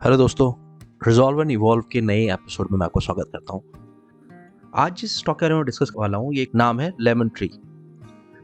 Hello दोस्तों, resolve and evolve के नए एपिसोड में मैं आपको स्वागत करता हूँ। आज जिस स्टॉक के बारे में डिस्कस वाला हूँ, ये एक नाम है लेमन ट्री।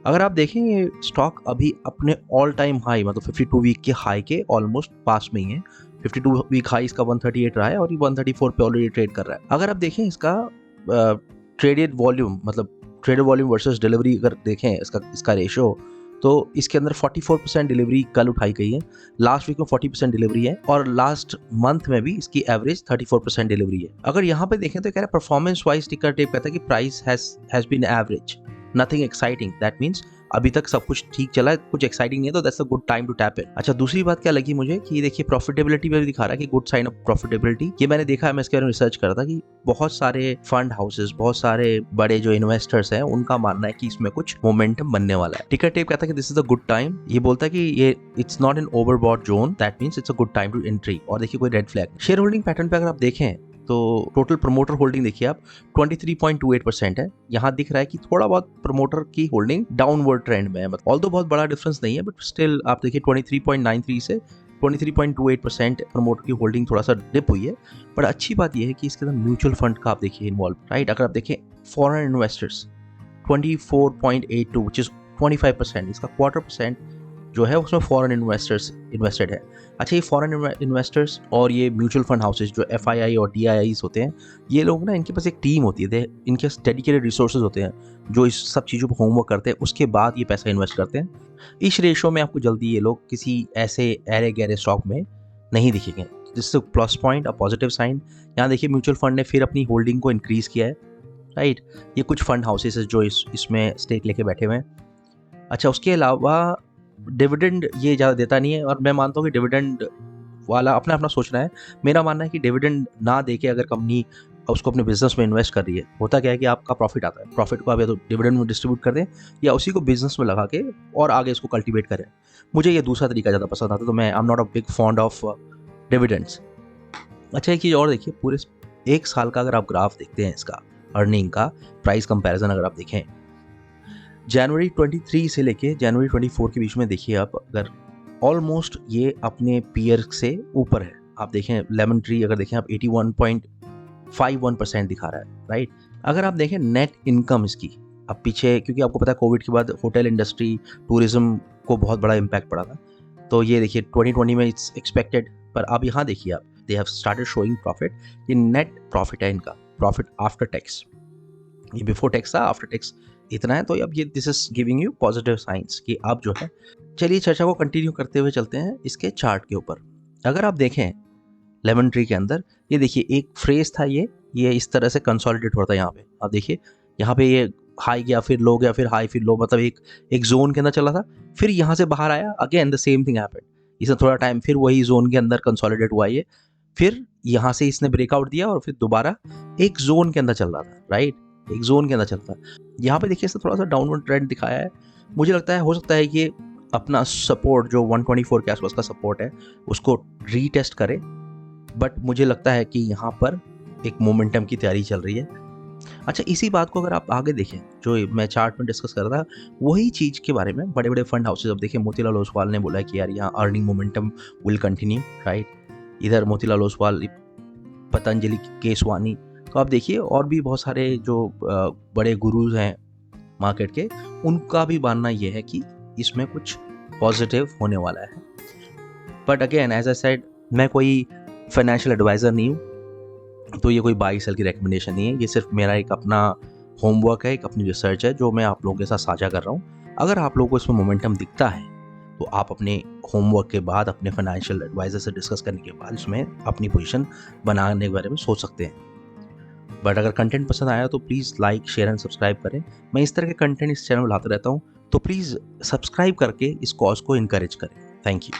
अगर आप देखें, ये स्टॉक अभी अपने ऑल टाइम हाई मतलब 52 वीक के हाई के ऑलमोस्ट पास में ही है। 52 वीक हाई इसका 138 रहा है और ये 134 पे ऑलरेडी ट्रेड कर रहा है। अगर आप देखें इसका ट्रेडेड वॉल्यूम मतलब ट्रेडेड वॉल्यूम वर्सेस डिलीवरी अगर देखें इसका रेशियो, तो इसके अंदर 44% डिलीवरी कल उठाई गई है। लास्ट वीक में 40% डिलीवरी है और लास्ट मंथ में भी इसकी एवरेज 34% डिलीवरी है। अगर यहाँ पे देखें तो कह रहा है परफॉर्मेंस वाइज टिकर टेप कहता है कि price has been average, nothing exciting. That means अभी तक सब कुछ ठीक चला है, कुछ एक्साइटिंग नहीं है, तो that's a good time to tap in. अच्छा, दूसरी बात क्या लगी मुझे कि देखिए प्रॉफिटेबिलिटी में भी दिखा रहा है कि गुड साइन ऑफ प्रॉफिटेबिलिटी। ये मैंने देखा है, मैं इसके बारे में रिसर्च कर रहा था कि बहुत सारे फंड हाउसेस, बहुत सारे बड़े जो इन्वेस्टर्स हैं, उनका मानना है कि इसमें कुछ मोमेंटम बनने वाला है। टिकर टेप कहता है कि this is a good time. ये बोलता है कि ये it's not an overbought zone, that means it's a good time to entry. और देखिए कोई red flag share holding pattern पे अगर आप देखें तो टोटल प्रमोटर होल्डिंग देखिए आप 23.28% है। यहाँ दिख रहा है कि थोड़ा बहुत प्रमोटर की होल्डिंग डाउनवर्ड ट्रेंड में है, मतलब ऑल्दो बहुत बड़ा डिफरेंस नहीं है, बट स्टिल आप देखिए 23.93 से 23.28% प्रमोटर की होल्डिंग थोड़ा सा डिप हुई है। बट अच्छी बात यह है कि इसके अंदर म्यूचुअल फंड का आप देखिए इन्वॉल्व, राइट। अगर आप देखें फॉरेन इन्वेस्टर्स 24.82 विच इज 25%, इसका 25% जो है उसमें फॉरेन इन्वेस्टर्स इन्वेस्टेड है। अच्छा, ये फॉरेन इन्वेस्टर्स और ये म्यूचुअल फंड हाउसेस जो FII और DIIs होते हैं, ये लोग ना, इनके पास एक टीम होती है, इनके डेडिकेटेड रिसोर्सेज होते हैं जो इस सब चीज़ों पर होमवर्क करते हैं, उसके बाद ये पैसा इन्वेस्ट करते हैं। इस रेशो में आपको जल्दी ये लोग किसी ऐसे ऐरे गहरे स्टॉक में नहीं दिखेंगे, जिससे प्लस पॉइंट और पॉजिटिव साइन। यहाँ देखिए म्यूचुअल फंड ने फिर अपनी होल्डिंग को इंक्रीज़ किया है, राइट। ये कुछ फंड हाउसेस जो इसमें स्टेक लेके बैठे हुए हैं। अच्छा, उसके अलावा डिविडेंड ये ज़्यादा देता नहीं है, और मैं मानता हूँ कि डिविडेंड वाला अपना अपना सोचना है। मेरा मानना है कि डिविडेंड ना दे के अगर कंपनी उसको अपने बिजनेस में इन्वेस्ट कर रही है, होता क्या है कि आपका प्रॉफिट आता है, प्रॉफिट को आप या तो डिविडेंड में डिस्ट्रीब्यूट कर दें या उसी को बिजनेस में लगा के और आगे इसको कल्टीवेट करें। मुझे ये दूसरा तरीका ज़्यादा पसंद आता है, तो मैं I am not a big fond of dividends. अच्छा, एक चीज़ और देखिए, पूरे एक साल का अगर आप ग्राफ देखते हैं इसका अर्निंग का प्राइस कंपैरिजन अगर आप देखें, जनवरी 23 से लेके जनवरी 24 के बीच में देखिए आप, अगर ऑलमोस्ट ये अपने पीयर से ऊपर है। आप देखें लेमन ट्री अगर देखें आप 81.51% दिखा रहा है, राइट। अगर आप देखें नेट इनकम इसकी, अब पीछे क्योंकि आपको पता है कोविड के बाद होटल इंडस्ट्री, टूरिज्म को बहुत बड़ा इम्पैक्ट पड़ा था, तो ये देखिए 2020 में इट्स एक्सपेक्टेड, पर अब यहाँ देखिए आप, they have started showing profit. ये नेट प्रॉफिट है इनका, प्रॉफिट आफ्टर टैक्स। ये बिफोर टैक्स था, आफ्टर टैक्स इतना है। तो अब ये this is giving you positive science कि आप जो है। चलिए चर्चा को कंटिन्यू करते हुए चलते हैं इसके चार्ट के ऊपर। अगर आप देखें लेमन ट्री के अंदर, ये देखिए एक फ्रेज था, ये इस तरह से कंसोलिडेट हो रहा था। यहाँ पे आप देखिए, यहाँ पे ये हाई गया, फिर लो गया, फिर हाई, फिर लो, मतलब एक जोन के अंदर चला था। फिर यहाँ से बाहर आया, again the same thing happened. इसने थोड़ा टाइम फिर वही जोन के अंदर कंसोलिडेट हुआ ये, फिर यहाँ से इसने ब्रेकआउट दिया और फिर दोबारा एक जोन के अंदर चल रहा था, राइट। एक जोन के अंदर चलता है। यहाँ पे देखिए इसने थोड़ा सा डाउनवर्ड ट्रेंड दिखाया है। मुझे लगता है हो सकता है कि अपना सपोर्ट जो 124 के आसपास का सपोर्ट है उसको रीटेस्ट करे, बट मुझे लगता है कि यहाँ पर एक मोमेंटम की तैयारी चल रही है। अच्छा, इसी बात को अगर आप आगे देखें, जो मैं चार्ट में डिस्कस कर रहा था, वही चीज़ के बारे में बड़े बड़े फंड हाउसेज, अब देखिए मोतीलाल ओसवाल ने बोला कि यार यहाँ earning momentum will continue, right. इधर मोतीलाल ओसवाल, पतंजलि, केसवानी, तो आप देखिए और भी बहुत सारे जो बड़े गुरुज हैं मार्केट के, उनका भी मानना ये है कि इसमें कुछ पॉजिटिव होने वाला है। But again as I said, मैं कोई फाइनेंशियल एडवाइज़र नहीं हूँ, तो ये कोई बाई सेल की रिकमेंडेशन नहीं है। ये सिर्फ मेरा एक अपना होमवर्क है, एक अपनी रिसर्च है जो मैं आप लोगों के साथ साझा कर रहा हूँ। अगर आप लोगों को इसमें मोमेंटम दिखता है तो आप अपने होमवर्क के बाद, अपने फाइनेंशियल एडवाइज़र से डिस्कस करने के बाद इसमें अपनी पोजीशन बनाने के बारे में सोच सकते हैं। बट अगर कंटेंट पसंद आया तो please like, share and subscribe करें। मैं इस तरह के कंटेंट इस चैनल में लाता रहता हूँ, तो प्लीज़ सब्सक्राइब करके इस कॉज को इनकरेज करें। Thank you.